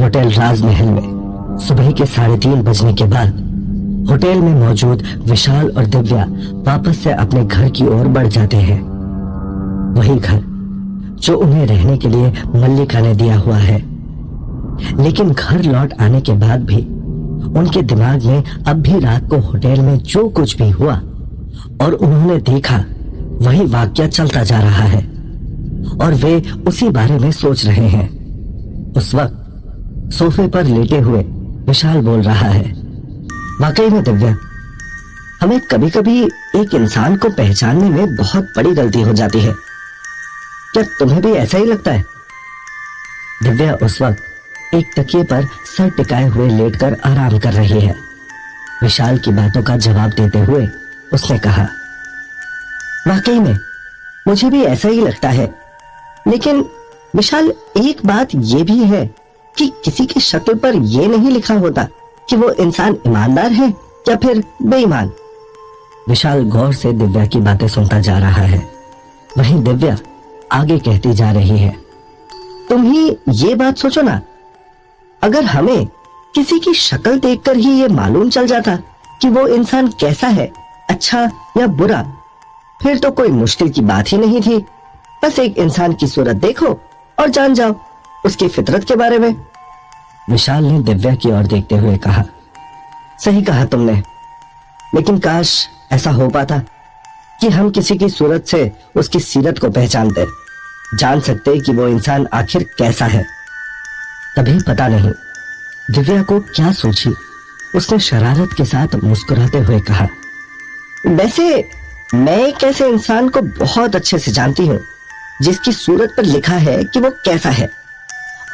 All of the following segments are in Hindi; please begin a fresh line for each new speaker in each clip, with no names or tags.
होटल राजमहल में सुबह के 3:30 बजने के बाद होटल में मौजूद विशाल और दिव्या वापस से अपने घर की ओर बढ़ जाते हैं। वही घर जो उन्हें रहने के लिए मल्लिका ने दिया हुआ है। लेकिन घर लौट आने के बाद भी उनके दिमाग में अब भी रात को होटल में जो कुछ भी हुआ और उन्होंने देखा वही वाकया चलता जा रहा है और वे उसी बारे में सोच रहे हैं। उस वक्त सोफे पर लेटे हुए विशाल बोल रहा है, वाकई में दिव्या, हमें कभी कभी एक इंसान को पहचानने में बहुत बड़ी गलती हो जाती है। क्या तुम्हें भी ऐसा ही लगता है? दिव्या उस वक्त एक तकिए पर सर टिकाए हुए लेटकर आराम कर रही है। विशाल की बातों का जवाब देते हुए उसने कहा, वाकई में मुझे भी ऐसा ही लगता है। लेकिन विशाल, एक बात यह भी है कि किसी की शक्ल पर यह नहीं लिखा होता कि वो इंसान ईमानदार है या फिर बेईमान। विशाल गौर से दिव्या की बातें सुनता जा रहा है। वहीं दिव्या आगे कहती जा रही है, तुम ही ये बात सोचो ना, अगर हमें किसी की शक्ल देखकर ही ये मालूम चल जाता कि वो इंसान कैसा है, अच्छा या बुरा, फिर तो कोई मुश्किल की बात ही नहीं थी। बस एक इंसान की सूरत देखो और जान जाओ उसकी फितरत के बारे में। विशाल ने दिव्या की ओर देखते हुए कहा, सही कहा तुमने, लेकिन काश ऐसा हो पाता कि हम किसी की सूरत से उसकी सीरत को पहचानते, जान सकते कि वो इंसान आखिर कैसा है। तभी पता नहीं दिव्या को क्या सोची, उसने शरारत के साथ मुस्कुराते हुए कहा, वैसे मैं एक ऐसे इंसान को बहुत अच्छे से जानती हूँ जिसकी सूरत पर लिखा है कि वो कैसा है,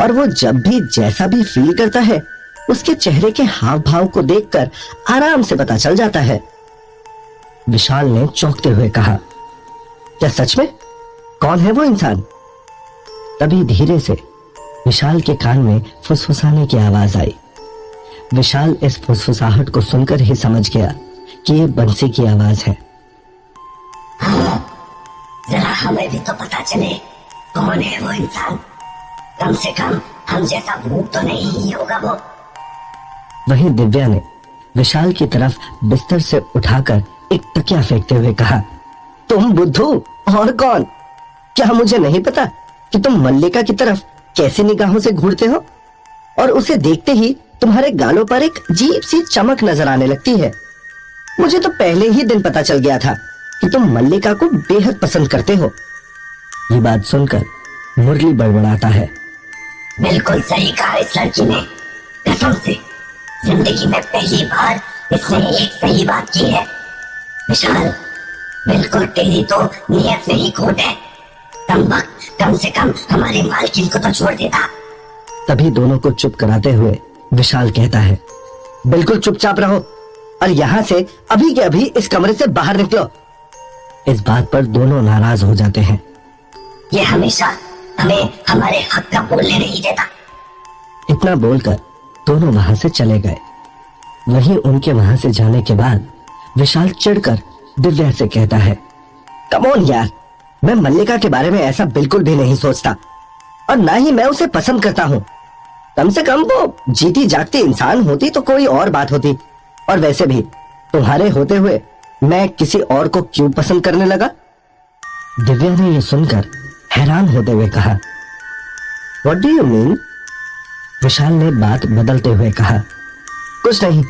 और वो जब भी जैसा भी फील करता है उसके चेहरे के हाव भाव को देखकर आराम से पता चल जाता है। विशाल ने चौंकते हुए कहा, क्या सच में? कौन है वो इंसान? तभी धीरे से विशाल के कान में फुसफुसाने की आवाज आई। विशाल इस फुसफुसाहट को सुनकर ही समझ गया कि ये बंसी की आवाज है।
जरा हमें भी तो पता चले कौन है वो इंसान, कम से कम हम जैसा भूत तो नहीं ही होगा वो।
वहीं दिव्या ने विशाल की तरफ बिस्तर से उठाकर एक तकिया फेंकते हुए कहा, तुम बुद्धू और कौन? क्या मुझे नहीं पता कि तुम मल्लिका की तरफ कैसी निगाहों से घूरते हो और उसे देखते ही तुम्हारे गालों पर एक अजीब सी चमक नजर आने लगती है। मुझे तो पहले ही दिन पता चल गया था कि तुम मल्लिका को बेहद पसंद करते हो। ये बात सुनकर मुरली बड़बड़ाता है,
बिल्कुल सही कहा इस लड़की ने, कसम से जिंदगी में पहली बार इसने एक सही बात की है। विशाल, बिल्कुल तेरी तो नियत में ही खोट है। कम से कम हमारे मालकिन को तो छोड़ देता।
तभी दोनों को चुप कराते हुए विशाल कहता है, बिल्कुल चुपचाप रहो और यहाँ से अभी के अभी इस कमरे से बाहर निकलो। इस बात पर दोनों नाराज हो जाते हैं।
ये हमेशा हमें हमारे हक का बोलने नहीं देता।
इतना बोलकर दोनों वहां से चले गए। वहीं उनके वहां से जाने के बाद विशाल चिढ़कर दिव्या से कहता है, कम ऑन यार, मैं मल्लिका के बारे में ऐसा बिल्कुल भी नहीं सोचता और ना ही मैं उसे पसंद करता हूँ। कम से कम वो जीती जागती इंसान होती तो कोई और बात होती, और वैसे भी तुम्हारे होते हुए मैं किसी और को क्यों पसंद करने लगा? दिव्या ने यह सुनकर हैरान होते हुए कहा, व्हाट डू यू मीन? विशाल ने बात बदलते हुए कहा, कुछ नहीं,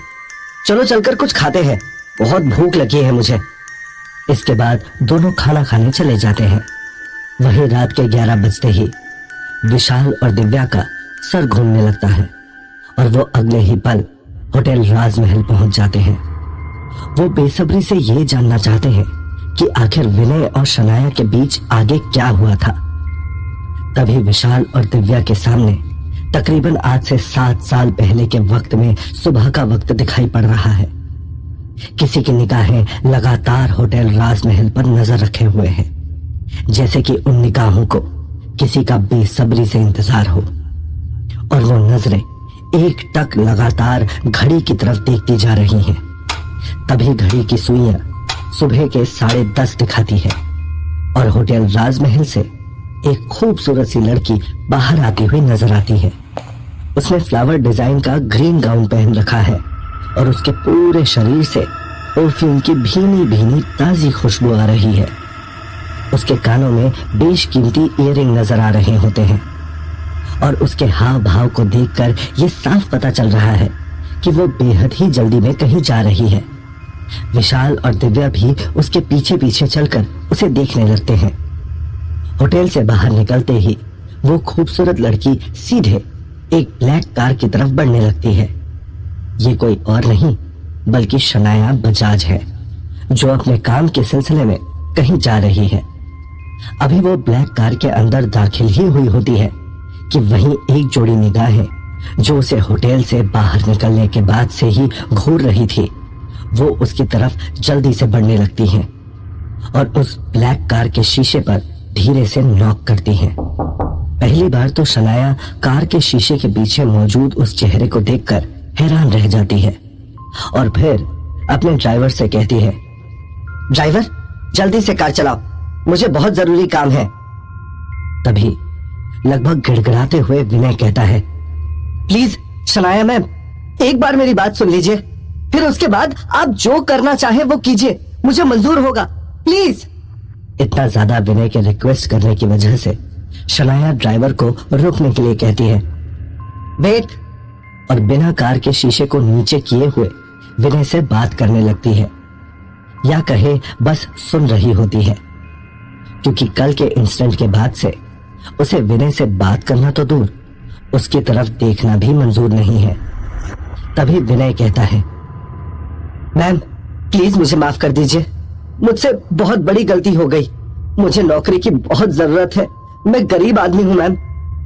चलो चलकर कुछ खाते हैं, बहुत भूख लगी है मुझे। इसके बाद दोनों खाना खाने चले जाते हैं। वही रात के 11 बजते ही विशाल और दिव्या का सर घूमने लगता है और वो अगले ही पल होटल राजमहल पहुंच जाते हैं। वो बेसब्री से ये जानना चाहते हैं कि आखिर विनय और शनाया के बीच आगे क्या हुआ था। तभी विशाल और दिव्या के सामने तकरीबन आज से 7 साल पहले के वक्त में सुबह का वक्त दिखाई पड़ रहा है। किसी की निगाहें लगातार होटल राजमहल पर नजर रखे हुए हैं, जैसे कि उन निगाहों को किसी का बेसब्री से इंतजार हो, और वो नजरें एक टक लगातार घड़ी की तरफ देखती जा रही हैं। तभी घड़ी की सुइयां सुबह के 10:30 दिखाती है और होटल राजमहल से एक खूबसूरत सी लड़की बाहर आती हुई नजर आती है। उसने फ्लावर डिजाइन का ग्रीन गाउन पहन रखा है और उसके पूरे शरीर से परफ्यूम की भीनी भीनी ताजी खुशबू आ रही है। उसके कानों में बेशकीमती इयररिंग नजर आ रहे होते हैं और उसके हाव भाव को देखकर यह साफ पता चल रहा है कि वो बेहद ही जल्दी में कहीं जा रही है। विशाल और दिव्या भी उसके पीछे पीछे चलकर उसे देखने लगते हैं। होटल से बाहर निकलते ही वो खूबसूरत लड़की सीधे एक ब्लैक कार की तरफ बढ़ने लगती है। ये कोई और नहीं बल्कि शनाया बजाज है, जो अपने काम के सिलसिले में कहीं जा रही है। अभी वो ब्लैक कार के अंदर दाखिल ही हुई होती है कि वहीं एक जोड़ी निगाहें जो उसे होटल से बाहर निकलने के बाद से ही घूर रही थी, वो उसकी तरफ जल्दी से बढ़ने लगती हैं और उस ब्लैक कार के शीशे पर धीरे से नॉक करती हैं। पहली बार तो शनाया कार के शीशे के पीछे मौजूद उस चेहरे को देखकर हैरान रह जाती है और फिर अपने ड्राइवर से कहती है, ड्राइवर जल्दी से कार चलाओ, मुझे बहुत जरूरी काम है। तभी लगभग गिड़गिड़ाते हुए विनय कहता है, प्लीज शनाया मैम, एक बार मेरी बात सुन लीजिए, फिर उसके बाद आप जो करना चाहे वो कीजिए, मुझे मंजूर होगा, प्लीज। इतना ज्यादा विनय के रिक्वेस्ट करने की वजह से शनाया ड्राइवर को रुकने के लिए कहती है, वेट, और बिना कार के शीशे को नीचे किए हुए विनय से बात करने लगती है, या कहे बस सुन रही होती है, क्योंकि कल के इंसिडेंट के बाद से उसे विनय से बात करना तो दूर, उसकी तरफ देखना भी मंजूर नहीं है। तभी विनय कहता है, मैम प्लीज मुझे माफ कर दीजिए, मुझसे बहुत बड़ी गलती हो गई, मुझे नौकरी की बहुत जरूरत है, मैं गरीब आदमी हूँ मैम,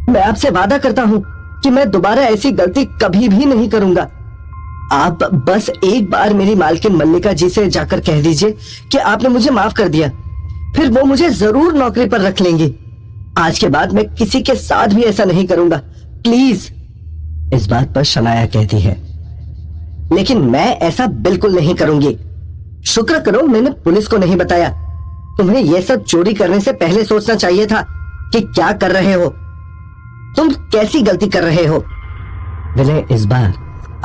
मैं आपसे वादा करता हूँ कि मैं दोबारा ऐसी गलती कभी भी नहीं करूंगा। आप बस एक बार मेरी मालकिन मल्लिका जी से जाकर कह दीजिए कि आपने मुझे माफ कर दिया, फिर वो मुझे जरूर नौकरी पर रख लेंगी। आज के बाद मैं किसी के साथ भी ऐसा नहीं करूंगा, प्लीज। इस बात पर शनाया कहती है, लेकिन मैं ऐसा बिल्कुल नहीं करूंगी, शुक्र करो मैंने पुलिस को नहीं बताया, तुम्हें यह सब चोरी करने से पहले सोचना चाहिए था कि क्या कर रहे हो, तुम कैसी गलती कर रहे हो। विनय इस बार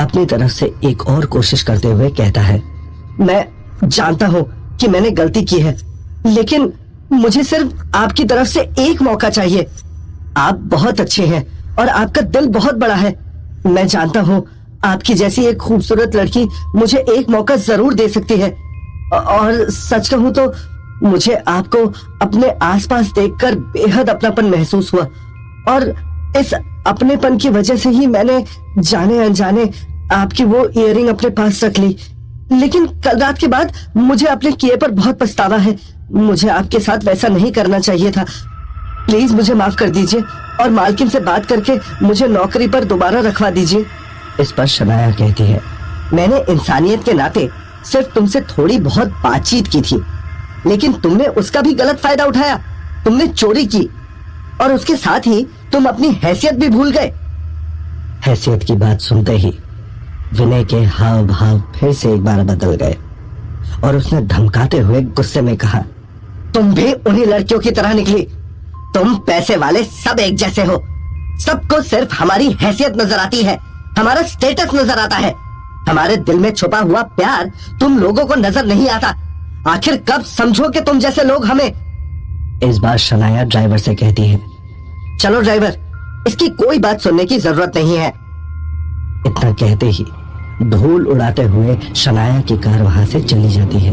अपनी तरफ से एक और कोशिश करते हुए कहता है, मैं जानता हूं कि मैंने गलती की है, लेकिन मुझे सिर्फ आपकी तरफ से एक मौका चाहिए। आप बहुत अच्छे हैं और आपका दिल बहुत बड़ा है, मैं जानता हूं आपकी जैसी एक खूबसूरत लड़की मुझे एक मौका जरूर दे सकती है, और सच कहूं तो मुझे आपको अपने आसपास देखकर बेहद अपनापन महसूस हुआ, और इस अपनेपन की वजह से ही मैंने जाने अनजाने आपकी वो इयररिंग अपने पास रख ली। लेकिन कल रात के बाद मुझे अपने किए पर बहुत पछतावा है, मुझे आपके साथ वैसा नहीं करना चाहिए था, प्लीज मुझे माफ कर दीजिए और मालकिन से बात करके मुझे नौकरी पर दोबारा रखवा दीजिए। इस पर शनाया कहती है, मैंने इंसानियत के नाते सिर्फ तुमसे थोड़ी बहुत बातचीत की थी, लेकिन तुमने उसका भी गलत फायदा उठाया, तुमने चोरी की और उसके साथ ही तुम अपनी हैसियत भी भूल गए। हैसियत की बात सुनते ही विनय के हाव भाव फिर से एक बार बदल गए और उसने धमकाते हुए गुस्से में कहा, तुम भी उन्हीं लड़कियों की तरह निकली, तुम पैसे वाले सब एक जैसे हो, सबको सिर्फ हमारी हैसियत नजर आती है, हमारा स्टेटस नजर आता है, हमारे दिल में छुपा हुआ प्यार तुम लोगों को नजर नहीं आता, आखिर कब समझोगे तुम जैसे लोग हमें। इस बार शनाया ड्राइवर से कहती है, चलो ड्राइवर, इसकी कोई बात सुनने की जरूरत नहीं है। इतना कहते ही धूल उड़ाते हुए शनाया की कार वहां से चली जाती है,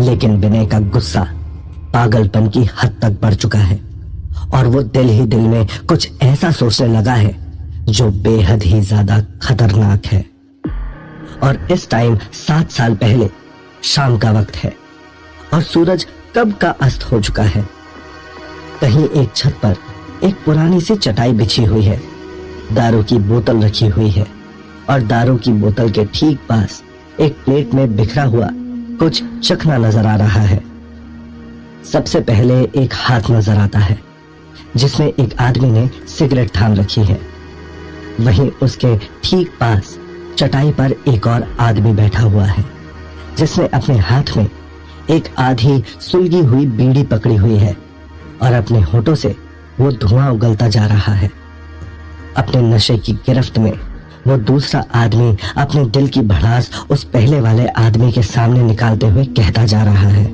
लेकिन विनय का गुस्सा पागलपन की हद तक बढ़ चुका है और वो दिल ही दिल में कुछ ऐसा सोचने लगा है जो बेहद ही ज्यादा खतरनाक है। और इस टाइम 7 साल पहले शाम का वक्त है और सूरज कब का अस्त हो चुका है। कहीं एक छत पर एक पुरानी सी चटाई बिछी हुई है, दारू की बोतल रखी हुई है और दारू की बोतल के ठीक पास एक प्लेट में बिखरा हुआ कुछ चखना नजर आ रहा है। सबसे पहले एक हाथ नजर आता है जिसमें एक आदमी ने सिगरेट थाम रखी है। वहीं उसके ठीक पास चटाई पर एक और आदमी बैठा हुआ है जिसने अपने हाथ में एक आधी सुलगी हुई बीड़ी पकड़ी हुई है और अपने होठों से वो धुआं उगलता जा रहा है। अपने नशे की गिरफ्त में वो दूसरा आदमी अपने दिल की भड़ास उस पहले वाले आदमी के सामने निकालते हुए कहता जा रहा है,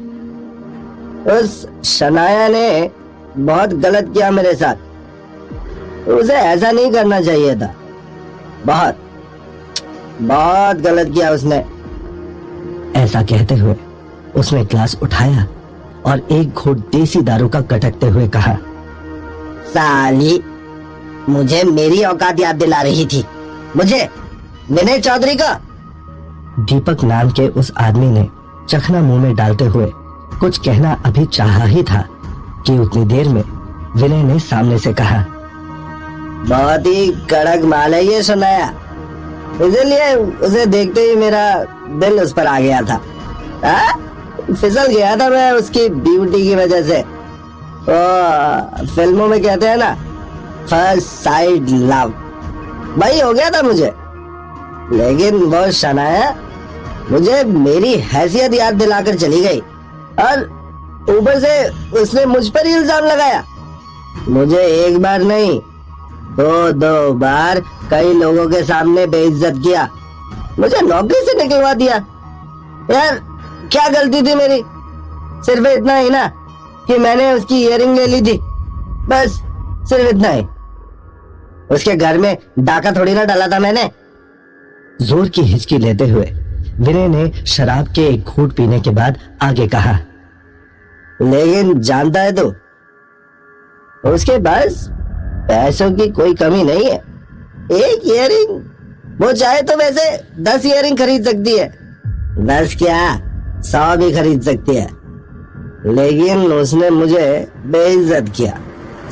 उस शनाया ने बहुत गलत किया मेरे साथ। उसे ऐसा नहीं करना चाहिए था। बहुत बहुत गलत किया उसने।
ऐसा कहते हुए उसने ग्लास उठाया और एक घूंट देसी दारू का गटकते हुए कहा,
साली, मुझे मेरी औकात याद दिला रही थी। मुझे, विनय चौधरी का।
दीपक नाम के उस आदमी ने चखना मुंह में डालते हुए कुछ कहना अभी चाहा ही था कि उतनी देर में विनय ने सामने से कहा,
बहुत ही कड़क माल है ये शनाया, इसलिए उसे देखते ही मेरा दिल उस पर आ गया था। फिसल गया था मैं उसकी ब्यूटी की वजह से। वो फिल्मों में कहते हैं ना, फर्स्ट साइड लव, वही हो गया था मुझे। लेकिन वो शनाया मुझे मेरी हैसियत याद दिलाकर चली गई और ऊपर से उसने मुझ पर ही इल्जाम लगाया। मुझे एक बार नहीं, दो बार कई लोगों के सामने बेइज्जत किया। मुझे नौकरी से निकलवा दिया। यार, क्या गलती थी मेरी? सिर्फ इतना ही ना कि मैंने उसकी इयररिंग ले ली थी, बस सिर्फ इतना ही। उसके घर में डाका थोड़ी ना डाला था मैंने।
जोर की हिचकी लेते हुए विनय ने शराब के एक घूंट पीने के बाद आगे कहा,
लेकिन जानता है तू, उसके पास पैसों की कोई कमी नहीं है। एक इयररिंग, वो चाहे तो वैसे 10 इयररिंग खरीद सकती है। 10 क्या, 100 भी खरीद सकती है। लेकिन उसने मुझे बेइज्जत किया,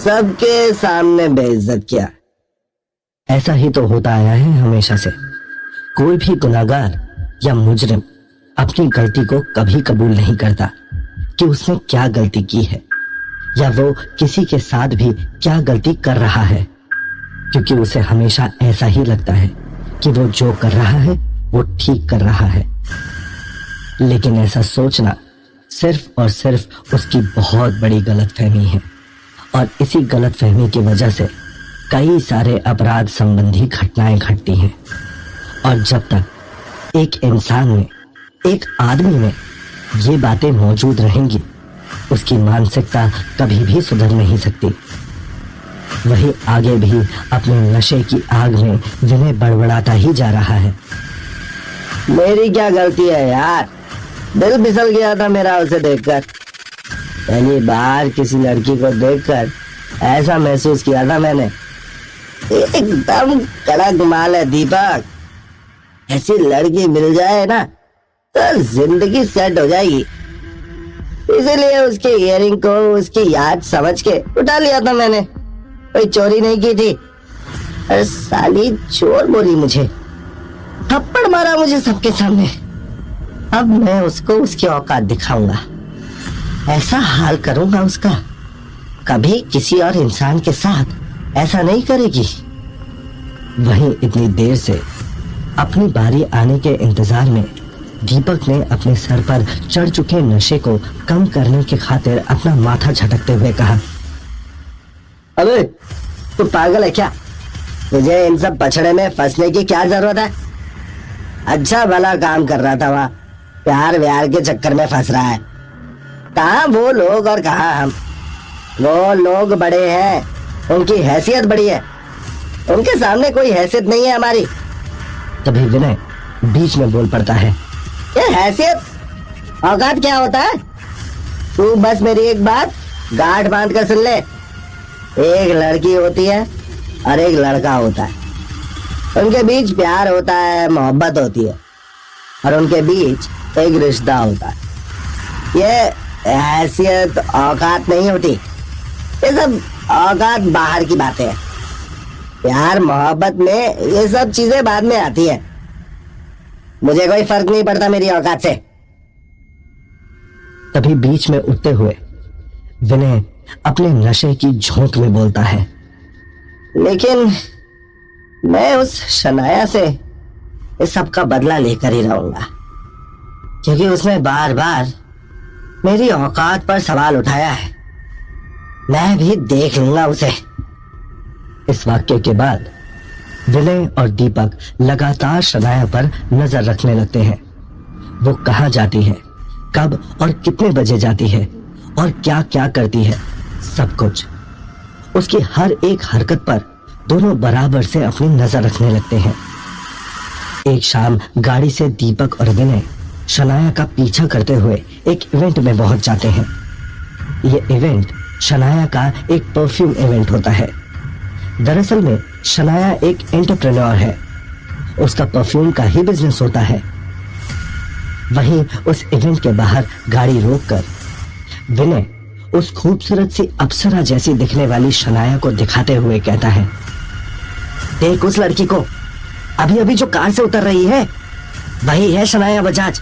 सबके सामने बेइज्जत किया।
ऐसा ही तो होता आया है हमेशा से। कोई भी गुनाहगार या मुजरिम अपनी गलती को कभी कबूल नहीं करता कि उसने क्या गलती की है या वो किसी के साथ भी क्या गलती कर रहा है, क्योंकि उसे हमेशा ऐसा ही लगता है कि वो जो कर रहा है वो ठीक कर रहा है। लेकिन ऐसा सोचना सिर्फ और सिर्फ उसकी बहुत बड़ी गलतफहमी है और इसी गलतफहमी की वजह से कई सारे अपराध संबंधी घटनाएं घटती हैं। और जब तक एक इंसान में, एक आदमी में ये बातें मौजूद रहेंगी, उसकी मानसिकता कभी भी सुधर नहीं सकती। वही आगे भी अपने नशे की आग में विनय बड़बड़ाता ही जा रहा है।
मेरी क्या गलती है यार? दिल फिसल गया था मेरा उसे देखकर। पहली बार किसी लड़की को देखकर ऐसा महसूस किया था मैंने। एकदम कड़क माल है दीपक। ऐसी लड़की मिल जाए ना तो जिंदगी सेट हो जाएगी। इसीलिए उसके इयररिंग को उसकी याद समझ के उठा लिया था मैंने। कोई चोरी नहीं की थी। अरे साली चोर बोली मुझे, थप्पड़ मारा मुझे सबके सामने। अब मैं उसको उसकी औकात दिखाऊंगा। ऐसा हाल करूंगा उसका, कभी किसी और इंसान के साथ ऐसा नहीं करेगी।
वहीं इतनी देर से अपनी बारी आने के इंतजार में दीपक ने अपने सर पर चढ़ चुके नशे को कम करने की खातिर अपना माथा झटकते हुए कहा,
अबे तू पागल है क्या? तुझे इन सब पछड़े में फंसने की क्या जरूरत है? अच्छा भला काम कर रहा था वहां, प्यार व्यार के चक्कर में फंस रहा है। कहाँ वो लोग और कहाँ हम। वो लोग बड़े हैं, उनकी हैसियत बड़ी है, उनके सामने कोई हैसियत नहीं है हमारी।
तभी विनय बीच में बोल पड़ता है,
ये हैसियत, औकात क्या होता है? तू बस मेरी एक बात गांठ बांध कर सुन ले। एक लड़की होती है और एक लड़का होता है। उनके बीच प्यार होता है, मोहब्बत होती है और उनके बीच एक रिश्ता होता है। ये हैसियत औकात नहीं होती। ये सब औकात बाहर की बातें हैं। प्यार मोहब्बत में ये सब चीजें बाद में आती है। मुझे कोई फर्क नहीं पड़ता मेरी औकात से।
तभी बीच में उठते हुए विनय अपने नशे की झोंक में बोलता है,
लेकिन मैं उस शनाया से इस सब का बदला लेकर ही रहूंगा, क्योंकि उसने बार बार मेरी औकात पर सवाल उठाया है। मैं भी देख लूंगा उसे।
इस वाक्य के बाद विनय और दीपक लगातार शनाया पर नजर रखने लगते हैं। वो कहाँ जाती है, कब और कितने बजे जाती है और क्या क्या करती है, सब कुछ। उसकी हर एक हरकत पर दोनों बराबर से अपनी नजर रखने लगते हैं। एक शाम गाड़ी से दीपक और विनय शनाया का पीछा करते हुए एक इवेंट में पहुंच जाते हैं। ये इवेंट शनाया का एक परफ्यूम इवेंट होता है। दरअसल में शनाया एक एंटरप्रेन्योर है, उसका परफ्यूम का ही बिजनेस होता है। वहीं उस इवेंट के बाहर गाड़ी रोककर विनय उस खूबसूरत सी अप्सरा जैसी दिखने वाली शनाया को दिखाते हुए कहता है, देख उस लड़की को, अभी अभी जो कार से उतर रही है वही है शनाया बजाज।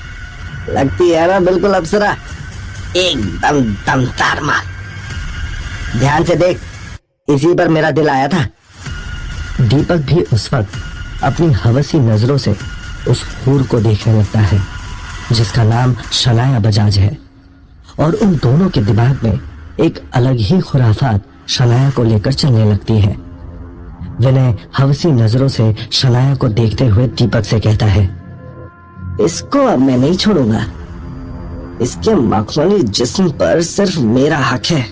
लगती है ना बिल्कुल अप्सरा, एकदम दमदार माल। ध्यान से देख, इसी पर मेरा दिल आया था।
दीपक भी उस वक्त अपनी हवसी नजरों से उस हूर को देखने लगता है जिसका नाम शनाया बजाज है, और उन दोनों के दिमाग में एक अलग ही खुराफात शनाया को लेकर चलने लगती है। विनय हवसी नजरों से शनाया को देखते हुए दीपक से कहता है,
इसको अब मैं नहीं छोड़ूंगा। इसके मखमली जिस्म पर सिर्फ मेरा हक है।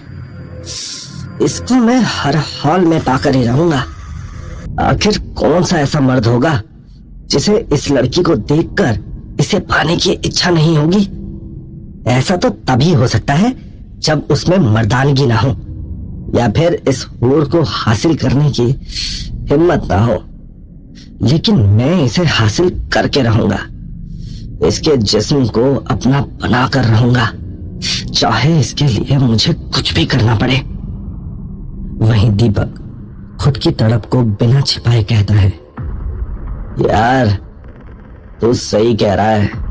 इसको मैं हर हाल में पाकर ही रहूंगा। आखिर कौन सा ऐसा मर्द होगा जिसे इस लड़की को देखकर इसे पाने की इच्छा नहीं होगी। ऐसा तो तभी हो सकता है जब उसमें मर्दानगी ना हो, या फिर इस हूर को हासिल करने की हिम्मत ना हो। लेकिन मैं इसे हासिल करके रहूंगा। इसके जिस्म को अपना बना कर रहूंगा, चाहे इसके लिए मुझे कुछ भी करना पड़े।
वहीं दीपक खुद की तड़प को बिना छिपाए कहता है,
यार तू सही कह रहा है।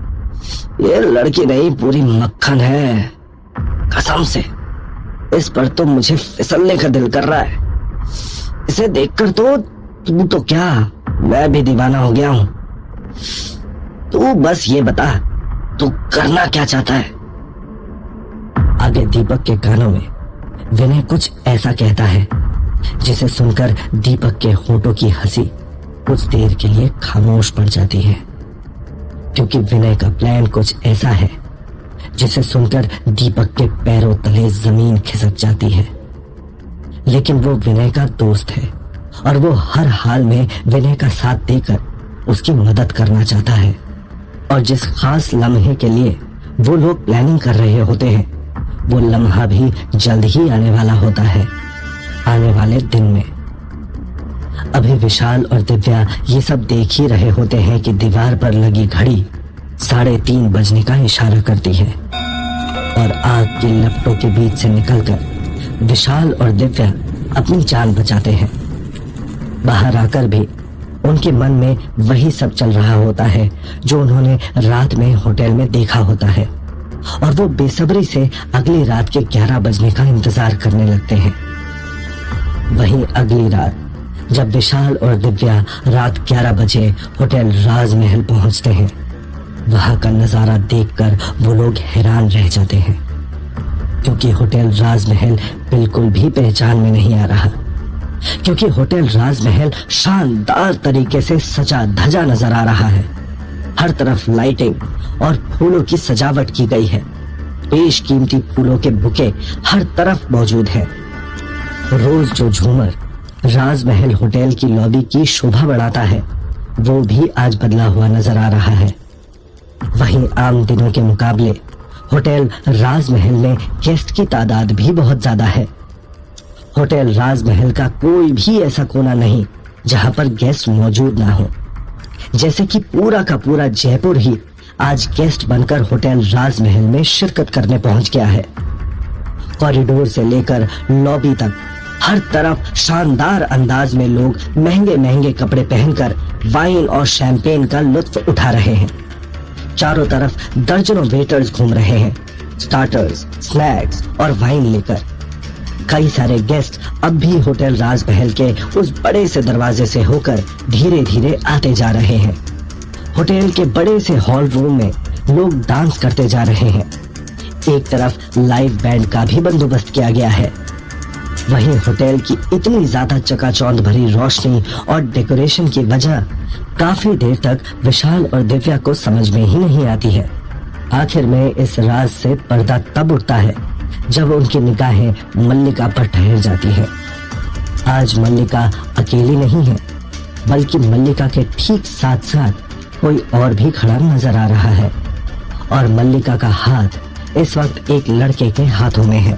ये लड़की नहीं, पूरी मक्खन है। कसम से इस पर तो मुझे फिसलने का दिल कर रहा है। इसे देखकर तो तू तो क्या, मैं भी दीवाना हो गया हूं। तू बस ये बता, तू करना क्या चाहता है।
आगे दीपक के कानों में विनय कुछ ऐसा कहता है जिसे सुनकर दीपक के होठों की हंसी कुछ देर के लिए खामोश पड़ जाती है, क्योंकि विनय का प्लान कुछ ऐसा है जिसे सुनकर दीपक के पैरों तले जमीन खिसक जाती है। लेकिन वो विनय का दोस्त है और वो हर हाल में विनय का साथ देकर उसकी मदद करना चाहता है। और जिस खास लम्हे के लिए वो लोग प्लानिंग कर रहे होते हैं, वो लम्हा भी जल्द ही आने वाला होता है, आने वाले दिन में। अभी विशाल और दिव्या ये सब देख ही रहे होते हैं कि दीवार पर लगी घड़ी 3:30 बजने का इशारा करती है, और आग की लपटों के बीच से निकलकर विशाल और दिव्या अपनी जान बचाते हैं। बाहर आकर भी उनके मन में वही सब चल रहा होता है जो उन्होंने रात में होटल में देखा होता है, और वो बेसब्री से अगली रात के 11 बजने का इंतजार करने लगते हैं। वहीं अगली रात जब विशाल और दिव्या रात 11 बजे होटल राजमहल पहुंचते हैं, वहां का नजारा देखकर वो लोग हैरान रह जाते हैं, क्योंकि होटल राजमहल बिल्कुल भी पहचान में नहीं आ रहा। क्योंकि होटल राजमहल शानदार तरीके से सजा धजा नजर आ रहा है। हर तरफ लाइटिंग और फूलों की सजावट की गई है। बेशकीमती फूलों के बुके हर तरफ मौजूद है। रोज जो झूमर राजमहल होटल की लॉबी की शोभा बढ़ाता है, वो भी आज बदला हुआ नजर आ रहा है। वहीं आम दिनों के मुकाबले होटल राजमहल में गेस्ट की तादाद भी बहुत ज्यादा है। होटल राजमहल का कोई भी ऐसा कोना नहीं जहां पर गेस्ट मौजूद ना हो। जैसे कि पूरा का पूरा जयपुर ही आज गेस्ट बनकर होटल राजमहल में शिरकत करने पहुंच गया है। कॉरिडोर से लेकर लॉबी तक हर तरफ शानदार अंदाज में लोग महंगे महंगे कपड़े पहनकर वाइन और शैंपेन का लुत्फ उठा रहे हैं। चारों तरफ दर्जनों वेटर्स घूम रहे हैं, स्टार्टर्स, स्नैक्स और वाइन लेकर। कई सारे गेस्ट अब भी होटल राजमहल के उस बड़े से दरवाजे से होकर धीरे धीरे आते जा रहे हैं। होटल के बड़े से हॉल रूम में लोग डांस करते जा रहे हैं। एक तरफ लाइव बैंड का भी बंदोबस्त किया गया है। वहीं होटल की इतनी ज्यादा चकाचौंध भरी रोशनी और डेकोरेशन की वजह काफी देर तक विशाल और दिव्या को समझ में ही नहीं आती है। आखिर में इस राज से पर्दा तब उठता है जब उनकी निगाहें मल्लिका पर ठहर जाती है। आज मल्लिका अकेली नहीं है, बल्कि मल्लिका के ठीक साथ साथ कोई और भी खड़ा नजर आ रहा है और मल्लिका का हाथ इस वक्त एक लड़के के हाथों में है।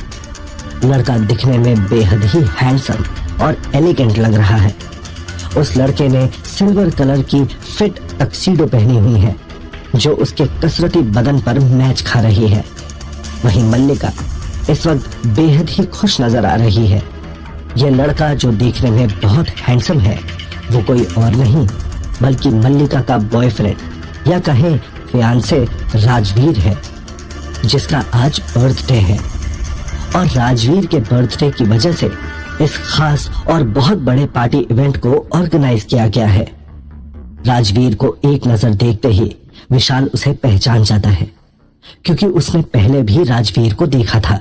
लड़का दिखने में बेहद ही हैंडसम और एलिगेंट लग रहा है। उस लड़के ने सिल्वर कलर की फिट टक्सीडो पहनी हुई है जो उसके कसरती बदन पर मैच खा रही है। वहीं मल्लिका इस वक्त बेहद ही खुश नजर आ रही है। यह लड़का जो देखने में बहुत हैंडसम है वो कोई और नहीं बल्कि मल्लिका का बॉयफ्रेंड या कहे फियांसे राजवीर है, जिसका आज बर्थडे है। और राजवीर के बर्थडे की वजह से इस खास और बहुत बड़े पार्टी इवेंट को ऑर्गेनाइज किया गया है। राजवीर को एक नजर देखते ही विशाल उसे पहचान जाता है, क्योंकि उसने पहले भी राजवीर को देखा था,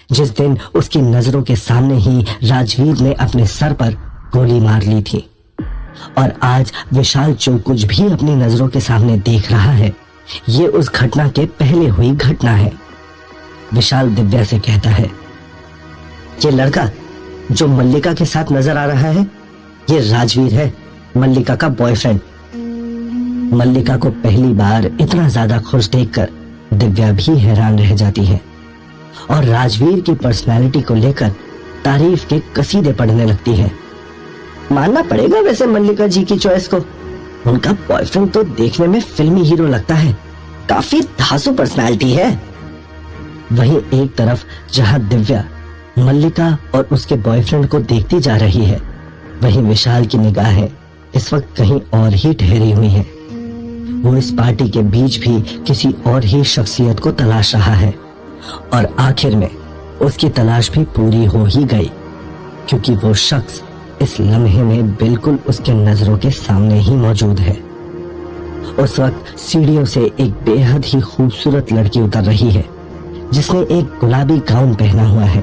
जिस दिन उसकी नजरों के सामने ही राजवीर ने अपने सर पर गोली मार ली थी। और आज विशाल जो कुछ भी अपनी नजरों के सामने देख रहा है, ये उस घटना के पहले हुई घटना है। विशाल दिव्या से कहता है, ये लड़का जो मल्लिका के साथ नजर आ रहा है, ये राजवीर है, मल्लिका का बॉयफ्रेंड। मल्लिका को पहली बार इतना ज्यादा खुश देखकर दिव्या भी हैरान रह जाती है और राजवीर की पर्सनालिटी को लेकर तारीफ के कसीदे पढ़ने लगती है। मानना पड़ेगा वैसे मल्लिका जी की चॉइस को। उनका बॉयफ्रेंड तो देखने में फिल्मी हीरो लगता है, काफी धांसू पर्सनालिटी है। वहीं एक तरफ जहां दिव्या मल्लिका और उसके बॉयफ्रेंड को देखती जा रही है, वहीं विशाल की निगाहें इस वक्त कहीं और ही ठहरी हुई हैं। वो इस पार्टी के बीच भी किसी और ही शख्सियत को तलाश रहा है और आखिर में उसकी तलाश भी पूरी हो ही गई, क्योंकि वो शख्स इस लम्हे में बिल्कुल उसके नजरों के सामने ही मौजूद है। उस वक्त सीढ़ियों से एक बेहद ही खूबसूरत लड़की उतर रही है, जिसने एक गुलाबी गाउन पहना हुआ है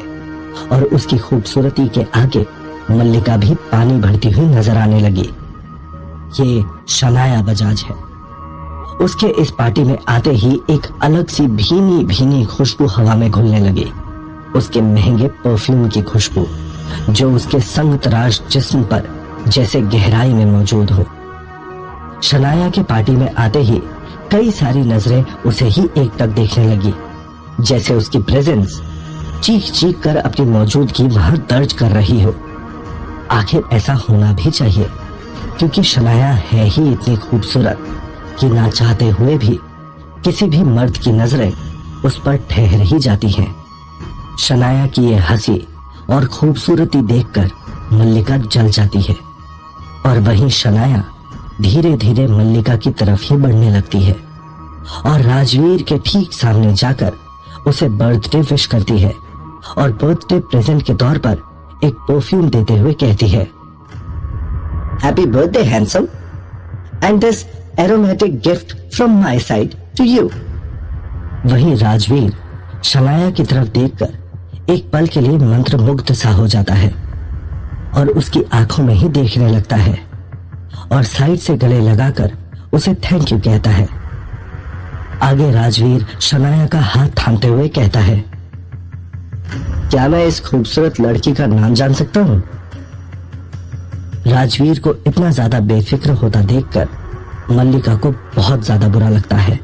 और उसकी खूबसूरती के आगे मल्लिका भी पानी भरती हुई नजर आने लगी। ये शनाया बजाज है। उसके इस पार्टी में आते ही एक अलग सी भीनी भीनी खुशबू हवा में घुलने लगी, उसके महंगे परफ्यूम की खुशबू जो उसके संग तराश जिस्म पर जैसे गहराई में मौजूद हो। शनाया के पार्टी में आते ही कई सारी नजरें उसे ही एकटक देखने लगी, जैसे उसकी प्रेजेंस चीख चीख कर अपनी मौजूदगी वहां दर्ज कर रही हो। आखिर ऐसा होना भी चाहिए, क्योंकि शनाया है ही इतनी खूबसूरत कि ना चाहते हुए भी किसी भी मर्द की नजरें उस पर ठहर ही जाती हैं। शनाया की ये हंसी और खूबसूरती देखकर मल्लिका जल जाती है और वहीं शनाया धीरे धीरे मल्लिका की तरफ ही बढ़ने लगती है और राजवीर के ठीक सामने जाकर उसे बर्थडे विश करती है और बर्थडे प्रेजेंट के तौर पर एक परफ्यूम देते हुए कहती है, happy birthday handsome, and this aromatic gift from my side to you. वहीं राजवीर शनाया की तरफ देखकर एक पल के लिए मंत्रमुग्ध सा हो जाता है और उसकी आंखों में ही देखने लगता है और साइड से गले लगाकर उसे थैंक यू कहता है। आगे राजवीर शनाया का हाथ थामते हुए कहता है, क्या मैं इस खूबसूरत लड़की का नाम जान सकता हूं? राजवीर को इतना ज्यादा बेफिक्र होता देखकर मल्लिका को बहुत ज्यादा बुरा लगता है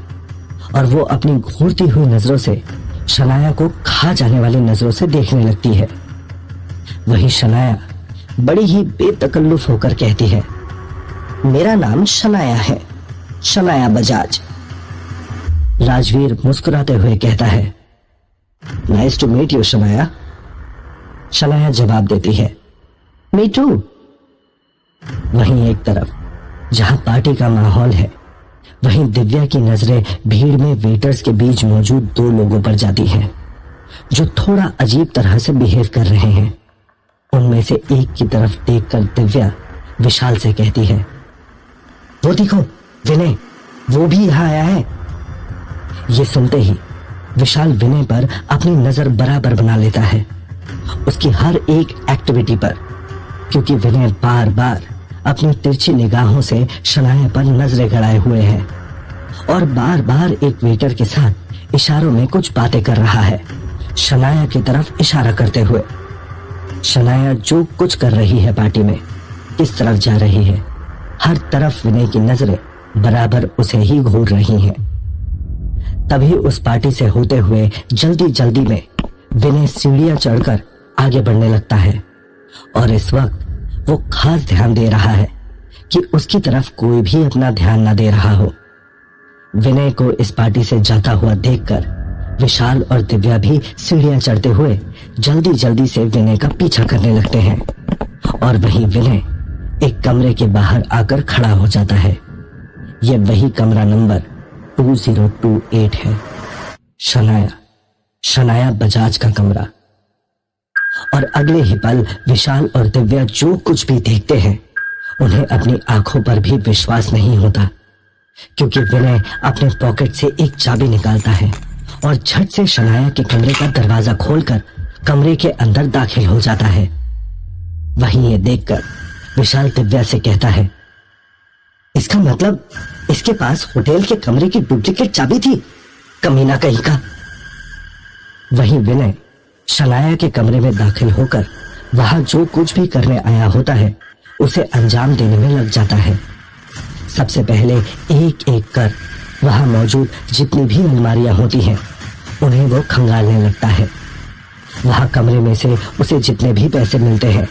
और वो अपनी घूरती हुई नजरों से शनाया को खा जाने वाली नजरों से देखने लगती है। वहीं शनाया बड़ी ही बेतकल्लुफ होकर कहती है, मेरा नाम शनाया है, शनाया बजाज। राजवीर मुस्कुराते हुए कहता है, nice to meet you Shanaya. Shanaya जवाब देती है, मी टू। वहीं एक तरफ जहां पार्टी का माहौल है, वहीं दिव्या की नजरें भीड़ में वेटर्स के बीच मौजूद दो लोगों पर जाती हैं, जो थोड़ा अजीब तरह से बिहेव कर रहे हैं। उनमें से एक की तरफ देखकर दिव्या विशाल से कहती है, वो देखो विनय, वो भी यहाँ आया है। ये सुनते ही विशाल विनय पर अपनी नजर बराबर बना लेता है उसकी हर एक एक्टिविटी पर, क्योंकि विनय बार बार अपनी तिरछी निगाहों से शनाया पर नजरें गड़ाए हुए है और बार बार एक वेटर के साथ इशारों में कुछ बातें कर रहा है, शनाया की तरफ इशारा करते हुए। शनाया जो कुछ कर रही है पार्टी में, किस तरफ जा रही है, हर तरफ विनय की नजरें बराबर उसे ही घूर रही हैं। तभी उस पार्टी से होते हुए जल्दी जल्दी में विनय सीढ़ियां चढ़कर आगे बढ़ने लगता है और इस वक्त वो खास ध्यान दे रहा है कि उसकी तरफ कोई भी अपना ध्यान ना दे रहा हो। विनय को इस पार्टी से जाता हुआ देखकर विशाल और दिव्या भी सीढ़ियां चढ़ते हुए जल्दी जल्दी से विनय का पीछा करने लगते हैं और वहीं विनय एक कमरे के बाहर आकर खड़ा हो जाता है। यह वही कमरा नंबर 2028 है, शनाया बजाज का कमरा। और अगले ही पल विशाल और दिव्या जो कुछ भी देखते हैं उन्हें अपनी आंखों पर भी विश्वास नहीं होता, क्योंकि विनय अपने पॉकेट से एक चाबी निकालता है और झट से शनाया के कमरे का दरवाजा खोलकर कमरे के अंदर दाखिल हो जाता है। वहीं ये देखकर विशाल दिव्या से कहता है, इसका मतलब इसके पास होटल के कमरे की डुप्लीकेट चाबी थी, कमीना कहीं का। वहीं विनय शनाया के कमरे में दाखिल होकर वहां जो कुछ भी करने आया होता है उसे अंजाम देने में लग जाता है। सबसे पहले एक एक कर वहां मौजूद जितनी भी अलमारियां होती हैं उन्हें वो खंगालने लगता है। वहां कमरे में से उसे जितने भी पैसे मिलते हैं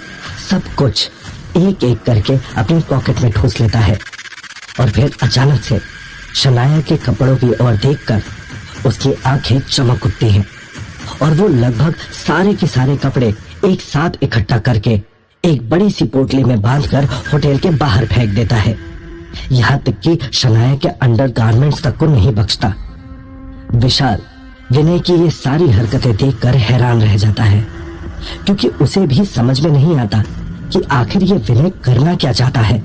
सब कुछ एक एक करके अपनी पॉकेट में ठूस लेता है और फिर अचानक से शनाया के कपड़ों की ओर देखकर उसकी आंखें चमक उठती हैं और वो लगभग सारे के सारे कपड़े एक साथ इकट्ठा करके एक बड़ी सी पोटली में बांधकर होटल के बाहर फेंक देता है। यहाँ तक कि शनाया के अंडरगारमेंट्स तक को नहीं बख्शता। विशाल विनय की ये सारी हरकतें देखकर हैरान रह जाता है, क्योंकि उसे भी समझ में नहीं आता कि आखिर ये विनय करना क्या चाहता है।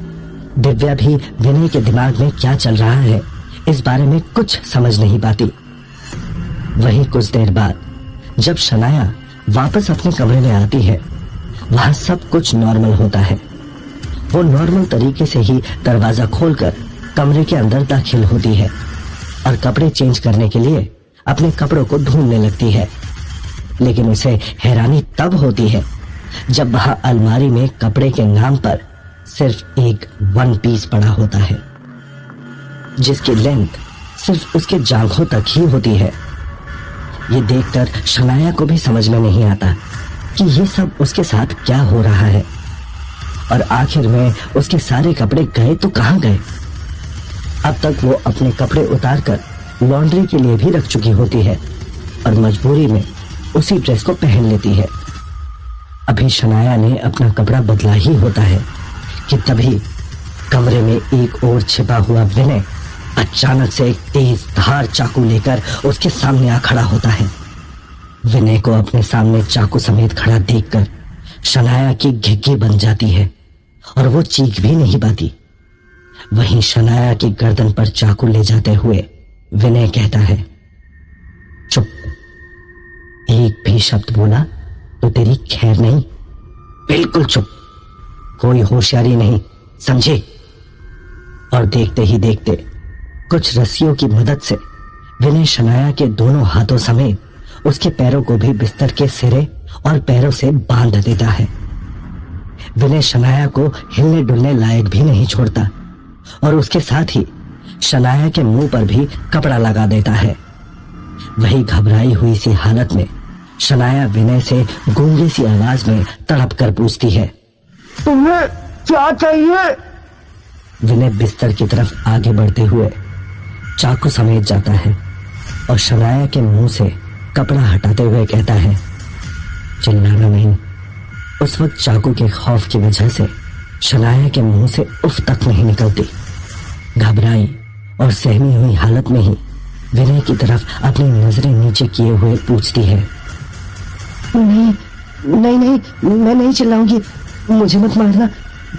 दिव्या भी विनय के दिमाग में क्या चल रहा है इस बारे में कुछ समझ नहीं पाती। वहीं कुछ देर बाद जब शनाया वापस अपने कमरे में आती है वहां सब कुछ नॉर्मल होता है। वो नॉर्मल तरीके से ही दरवाजा खोलकर कमरे के अंदर दाखिल होती है और कपड़े चेंज करने के लिए अपने कपड़ों को ढूंढने लगती है। लेकिन उसे हैरानी तब होती है जब वहां अलमारी में कपड़े के नाम पर सिर्फ एक वन पीस पड़ा होता है, जिसकी लेंथ सिर्फ उसके जांघों तक ही होती है। ये देखकर शनाया को भी समझ में नहीं आता कि ये सब उसके साथ क्या हो रहा है और आखिर में उसके सारे कपड़े गए तो कहां गए। अब तक वो अपने कपड़े उतारकर लॉन्ड्री के लिए भी रख चुकी होती है और मजबूरी में उसी ड्रेस को पहन लेती है। अभी शनाया ने अपना कपड़ा बदला ही होता है कि तभी कमरे में एक और छिपा हुआ विनय अचानक से एक तेज धार चाकू लेकर उसके सामने आ खड़ा होता है। विनय को अपने सामने चाकू समेत खड़ा देखकर शनाया की घिघी बन जाती है और वो चीख भी नहीं पाती। वहीं शनाया की गर्दन पर चाकू ले जाते हुए विनय कहता है, चुप, एक भी शब्द बोला तो तेरी खैर नहीं, बिल्कुल चुप, कोई होशियारी नहीं, समझे। और देखते ही देखते कुछ रस्सियों की मदद से विनय शनाया के दोनों हाथों समेत उसके पैरों को भी बिस्तर के सिरे और पैरों से बांध देता है। विनय शनाया को हिलने डुलने लायक भी नहीं छोड़ता और उसके साथ ही शनाया के मुंह पर भी कपड़ा लगा देता है। वही घबराई हुई सी हालत में शनाया विनय से गूंगी सी आवाज में तड़प कर पूछती है,
तुम्हें क्या चाहिए?
विनय बिस्तर की तरफ आगे बढ़ते हुए चाकू समेत जाता है और शनाया के मुंह से कपड़ा हटाते हुए कहता है, चिल्लाना नहीं। उस वक्त चाकू के खौफ की वजह से शनाया के मुंह से उफ तक नहीं निकलती। घबराई और सहमी हुई हालत में ही विनय की तरफ अपनी नजरें नीचे किए हुए पूछती है, नहीं नहीं नहीं, मैं नहीं चिल्लाऊंगी, मुझे मत मारना,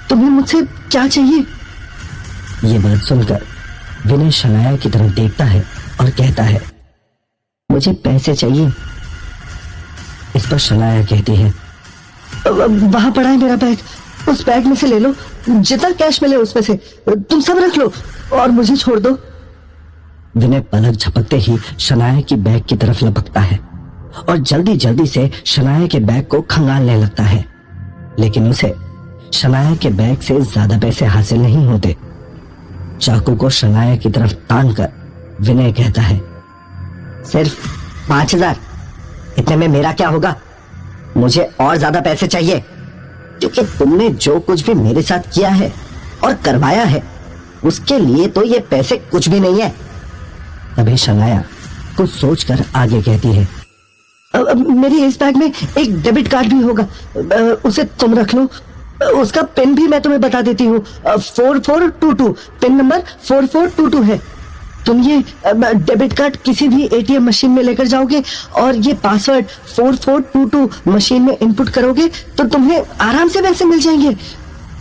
तुम्हें मुझसे क्या चाहिए? ये बात सुनकर विनय शनाया की तरफ देखता है और कहता है, मुझे पैसे चाहिए। इस पर शनाया कहती है,
वहां पड़ा है मेरा बैग, उस बैग में से ले लो, जितना कैश मिले उसमें से तुम सब रख लो और मुझे छोड़ दो।
विनय पलक झपकते ही शनाया की बैग की तरफ लपकता है और जल्दी जल्दी से शनाया के बैग को खंगालने लगता है, लेकिन उसे शनाया के बैग से ज्यादा पैसे हासिल नहीं होते। चाकू को शनाया की तरफ तान कर विनय कहता है,
सिर्फ 5,000, इतने में मेरा क्या होगा? मुझे और ज्यादा पैसे चाहिए, क्योंकि तुमने जो कुछ भी मेरे साथ किया है और करवाया है उसके लिए तो ये पैसे कुछ भी नहीं है।
तभी शनाया कुछ सोचकर आगे कहती है,
मेरी इस बैग में एक डेबिट कार्ड भी होगा, उसे तुम रख लो। उसका पिन भी मैं तुम्हें बता देती हूँ, 4422, पिन नंबर 4422 है। तुम ये डेबिट कार्ड किसी भी एटीएम मशीन में लेकर जाओगे और ये पासवर्ड 4422 मशीन में इनपुट करोगे तो तुम्हें आराम से पैसे मिल जाएंगे।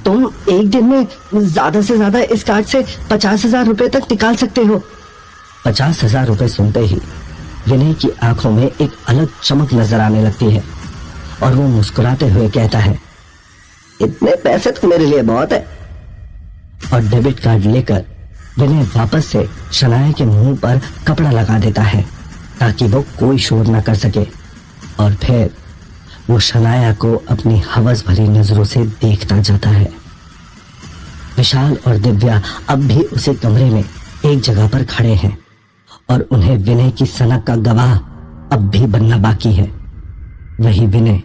तुम एक दिन में ज्यादा से ज्यादा इस कार्ड से 50,000 रुपए तक निकाल सकते हो।
50,000 रुपए सुनते ही विनय की आंखों में एक अलग चमक नजर आने लगती है और वो मुस्कुराते हुए कहता है,
इतने पैसे तो मेरे लिए बहुत है।
और डेबिट कार्ड लेकर विनय वापस से शनाया के मुंह पर कपड़ा लगा देता है ताकि वो कोई शोर न कर सके, और फिर वो शनाया को अपनी हवस भरी नजरों से देखता जाता है। विशाल और दिव्या अब भी उसी कमरे में एक जगह पर खड़े हैं और उन्हें विनय की सनक का गवाह अब भी बनना बाकी है। वही विनय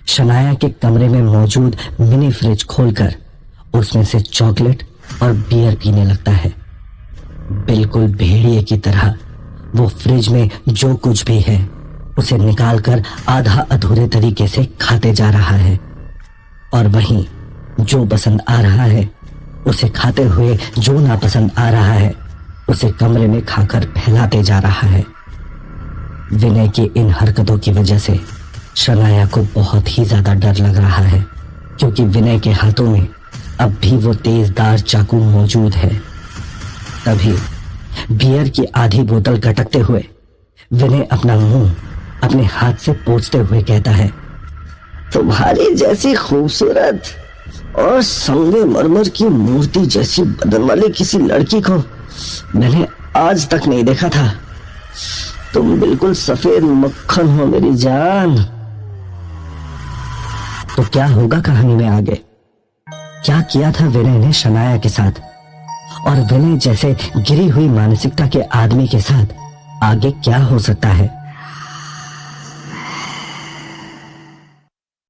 शनाया के कमरे में मौजूद मिनी फ्रिज खोलकर उसमें से चॉकलेट और बियर पीने लगता है। बिल्कुल भेड़िए की तरह वो फ्रिज में जो कुछ भी है उसे निकालकर आधा अधूरे तरीके से खाते जा रहा है, और वहीं जो पसंद आ रहा है उसे खाते हुए जो नापसंद आ रहा है उसे कमरे में खाकर फैलाते जा रहा है। विनय की इन हरकतों की वजह से शनाया को बहुत ही ज्यादा डर लग रहा है, क्योंकि विनय के हाथों में अब भी वो तेजदार चाकू मौजूद है। तभी बियर की आधी बोतल गटकते हुए विनय अपना मुंह अपने हाथ से पोंछते हुए कहता है,
तुम्हारी जैसी खूबसूरत और संगमरमर की मूर्ति जैसी बदन वाली किसी लड़की को मैंने आज तक नहीं देखा था। तुम बिल्कुल सफेद मक्खन हो मेरी जान।
तो क्या होगा कहानी में आगे? क्या किया था विनय ने शनाया के साथ, और विनय जैसे गिरी हुई मानसिकता के आदमी के साथ आगे क्या हो सकता है?